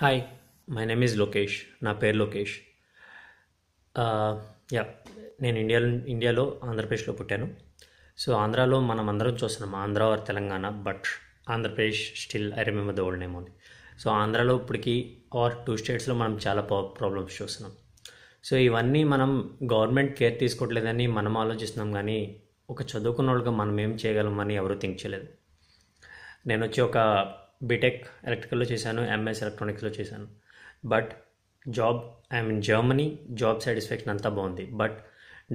Hi my name is Lokesh. నా పేరు Lokesh. Yeah నేను ఇండియాలో ఆంధ్రప్రదేశ్లో పుట్టాను. సో ఆంధ్రాలో మనం అందరం చూస్తున్నాం Andhra or Telangana, but Andhra Pradesh still I remember the old name only. So ఆంధ్రాలో ఇప్పటికి ఆర్ 2 స్టేట్స్లో మనం చాలా ప్రాబ్లమ్స్ చూస్తున్నాం. సో ఇవన్నీ మనం గవర్నమెంట్ కేర్ తీసుకోవట్లేదని మనం ఆలోచిస్తున్నాం, కానీ ఒక చదువుకున్న వాళ్ళగా మనం ఏం చేయగలమని ఎవరూ థింక్ చేయలేదు. నేను వచ్చి ఒక బీటెక్ ఎలక్ట్రికల్లో చేశాను, ఎంఎస్ ఎలక్ట్రానిక్స్లో చేశాను. But I'm in Germany, job satisfaction అంతా బాగుంది. బట్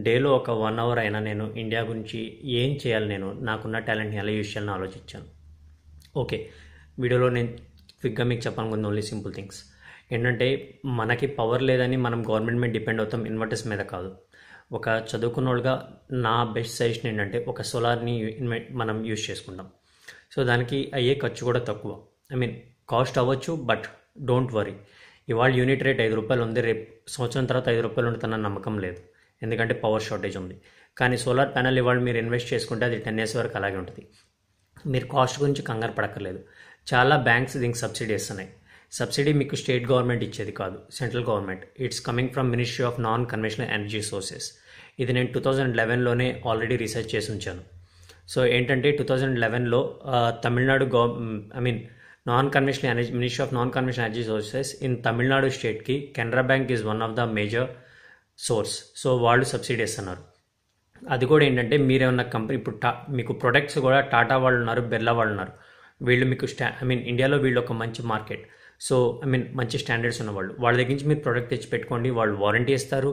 డేలో ఒక 1 అవర్ అయినా నేను ఇండియా గురించి ఏం చేయాలి, నేను నాకున్న టాలెంట్ని ఎలా యూజ్ చేయాలని ఆలోచించాను. ఓకే, వీడియోలో నేను క్విక్గా మీకు చెప్పాలనుకుంది ఓన్లీ సింపుల్ థింగ్స్ ఏంటంటే, మనకి పవర్ లేదని మనం గవర్నమెంట్ మీద డిపెండ్ అవుతాం, ఇన్వర్టర్స్ మీద కాదు. ఒక చదువుకున్న వాళ్ళుగా నా బెస్ట్ సజెషన్ ఏంటంటే, ఒక సోలార్ని మనం యూజ్ చేసుకుంటాం. సో దానికి అయ్యే ఖర్చు కూడా తక్కువ. కాస్ట్ అవ్వచ్చు, బట్ డోంట్ వరీ. ఇవాళ యూనిట్ రేట్ 5 రూపాయలు ఉంది, రేపు సంవత్సరం తర్వాత 5 రూపాయలు ఉంటుందన్న నమ్మకం లేదు, ఎందుకంటే పవర్ షార్టేజ్ ఉంది. కానీ సోలార్ ప్యానెల్ ఇవాళ మీరు ఇన్వెస్ట్ చేసుకుంటే అది 10 years వరకు అలాగే ఉంటుంది. మీరు కాస్ట్ గురించి కంగారు పడక్కర్లేదు. చాలా బ్యాంక్స్ దీనికి సబ్సిడీ ఇస్తున్నాయి. సబ్సిడీ మీకు స్టేట్ గవర్నమెంట్ ఇచ్చేది కాదు, central government. Its coming from ministry of non conventional energy sources. ఇది నేను 2011లోనే ఆల్రెడీ రీసెర్చ్ చేసి ఉంచాను. సో ఏంటంటే 2011లో Tamil Nadu non conventional energy, ministry of non conventional energy sources in Tamil Nadu స్టేట్కి Canara bank is one of the major source. So వాళ్ళు subsidy ఇస్తున్నారు. అది కూడా ఏంటంటే, మీరేమన్నా కంపెనీ ఇప్పుడు మీకు ప్రొడక్ట్స్ కూడా టాటా వాళ్ళు ఉన్నారు, బిర్లా వాళ్ళు ఉన్నారు. వీళ్ళు మీకు ఇండియాలో వీళ్ళు ఒక మంచి మార్కెట్. సో మంచి స్టాండర్డ్స్ ఉన్నవాళ్ళు, వాళ్ళ దగ్గర నుంచి మీరు ప్రోడక్ట్ తెచ్చి పెట్టుకోండి. వాళ్ళు వారంటీ ఇస్తారు,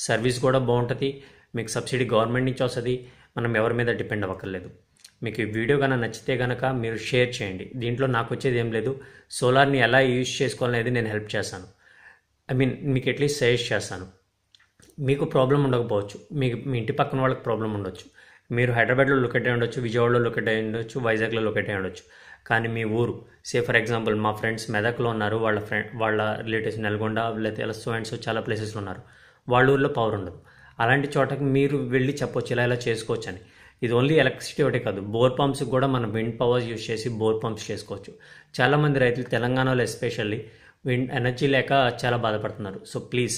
సర్వీస్ కూడా బాగుంటుంది, మీకు సబ్సిడీ గవర్నమెంట్ నుంచి వస్తుంది. మనం ఎవరి మీద డిపెండ్ అవ్వక్కర్లేదు. మీకు ఈ వీడియో కనుక నచ్చితే కనుక మీరు షేర్ చేయండి. దీంట్లో నాకు వచ్చేది ఏం లేదు, సోలార్ని ఎలా యూజ్ చేసుకోవాలనేది నేను హెల్ప్ చేస్తాను. మీకు అట్లీస్ట్ సజెస్ట్ చేస్తాను. మీకు ప్రాబ్లం ఉండకపోవచ్చు, మీ ఇంటి పక్కన వాళ్ళకి ప్రాబ్లం ఉండొచ్చు. మీరు హైదరాబాద్లో లొకేట్ అయి ఉండొచ్చు, విజయవాడలో లొకేట్ అయి ఉండొచ్చు, వైజాగ్లో లొకేట్ అయి ఉండొచ్చు. కానీ మీ ఊరు, ఫర్ ఎగ్జాంపుల్ మా ఫ్రెండ్స్ మెదక్లో ఉన్నారు, వాళ్ళ రిలేటివ్స్ నల్గొండ లేకపోతే సో చాలా ప్లేసెస్లో ఉన్నారు. వాళ్ళ ఊర్లో పవర్ ఉండదు. అలాంటి చోటకి మీరు వెళ్ళి చెప్పొచ్చు ఇలా చేసుకోవచ్చు అని. ఇది ఓన్లీ ఎలక్ట్రిసిటీ ఒకటే కాదు, బోర్ పంప్స్కి కూడా మనం విండ్ పవర్స్ యూజ్ చేసి బోర్ పంప్స్ చేసుకోవచ్చు. చాలామంది రైతులు తెలంగాణలో ఎస్పెషల్లీ విండ్ ఎనర్జీ లేక చాలా బాధపడుతున్నారు. సో ప్లీజ్,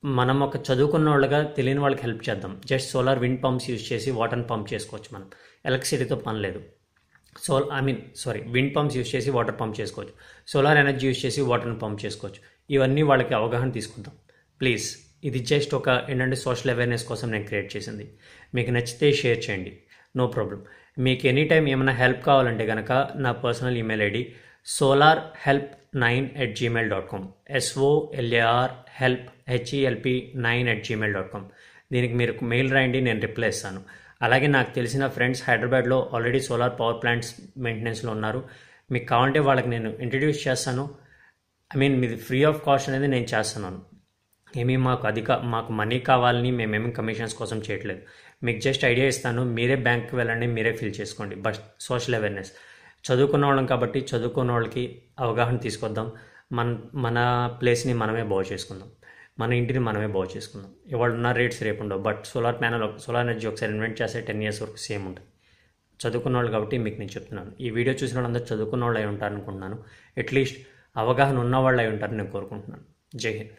మనం ఒక చదువుకున్న వాళ్ళగా తెలియని వాళ్ళకి హెల్ప్ చేద్దాం. Just solar wind pumps use చేసి వాటర్ని పంప్ చేసుకోవచ్చు. మనం ఎలక్ట్రిసిటీతో పని లేదు. విండ్ పంప్స్ యూజ్ చేసి వాటర్ పంప్ చేసుకోవచ్చు, సోలార్ ఎనర్జీ యూజ్ చేసి వాటర్ని పంప్ చేసుకోవచ్చు. ఇవన్నీ వాళ్ళకి అవగాహన తీసుకుందాం ప్లీజ్. ఇది జస్ట్ ఒక ఏంటంటే సోషల్ అవేర్నెస్ కోసం నేను క్రియేట్ చేసింది. మీకు నచ్చితే షేర్ చేయండి, నో ప్రాబ్లం. మీకు ఎనీ టైం ఏమైనా హెల్ప్ కావాలంటే కనుక నా personal email ID solarhelp9@gmail.com, solarhelp9@gmail.com. దీనికి మీరు మెయిల్ రాయండి, నేను రిప్లై ఇస్తాను. అలాగే నాకు తెలిసిన ఫ్రెండ్స్ హైదరాబాద్లో ఆల్రెడీ సోలార్ పవర్ ప్లాంట్స్ మెయింటెనెన్స్లో ఉన్నారు. మీకు కావాలంటే వాళ్ళకి నేను ఇంట్రడ్యూస్ చేస్తాను. మీది ఫ్రీ ఆఫ్ కాస్ట్ అనేది నేను చేస్తున్నాను. మాకు మనీ కావాలని మేమేమి కమిషన్స్ కోసం చేయట్లేదు. మీకు జస్ట్ ఐడియా ఇస్తాను, మీరే బ్యాంక్కి వెళ్ళండి, మీరే ఫిల్ చేసుకోండి. బట్ సోషల్ అవేర్నెస్, చదువుకున్న వాళ్ళం కాబట్టి చదువుకున్న వాళ్ళకి అవగాహన తీసుకొద్దాం. మన ప్లేస్ని మనమే బాగు చేసుకుందాం, మన ఇంటిని మనమే బాగు చేసుకుందాం. ఇవాళ ఉన్న రేట్స్ రేపు ఉండవు. బట్ సోలార్ ఎనర్జీ ఒకసారి ఇన్వెంట్ చేస్తే 10 years వరకు సేమ్ ఉంటుంది. చదువుకున్న వాళ్ళు కాబట్టి మీకు నేను చెప్తున్నాను. ఈ వీడియో చూసిన వాళ్ళందరూ చదువుకున్న వాళ్ళు అయి ఉంటారు అనుకుంటున్నాను. అట్లీస్ట్ అవగాహన ఉన్న వాళ్ళు అయి ఉంటారని నేను కోరుకుంటున్నాను. జై హింద్.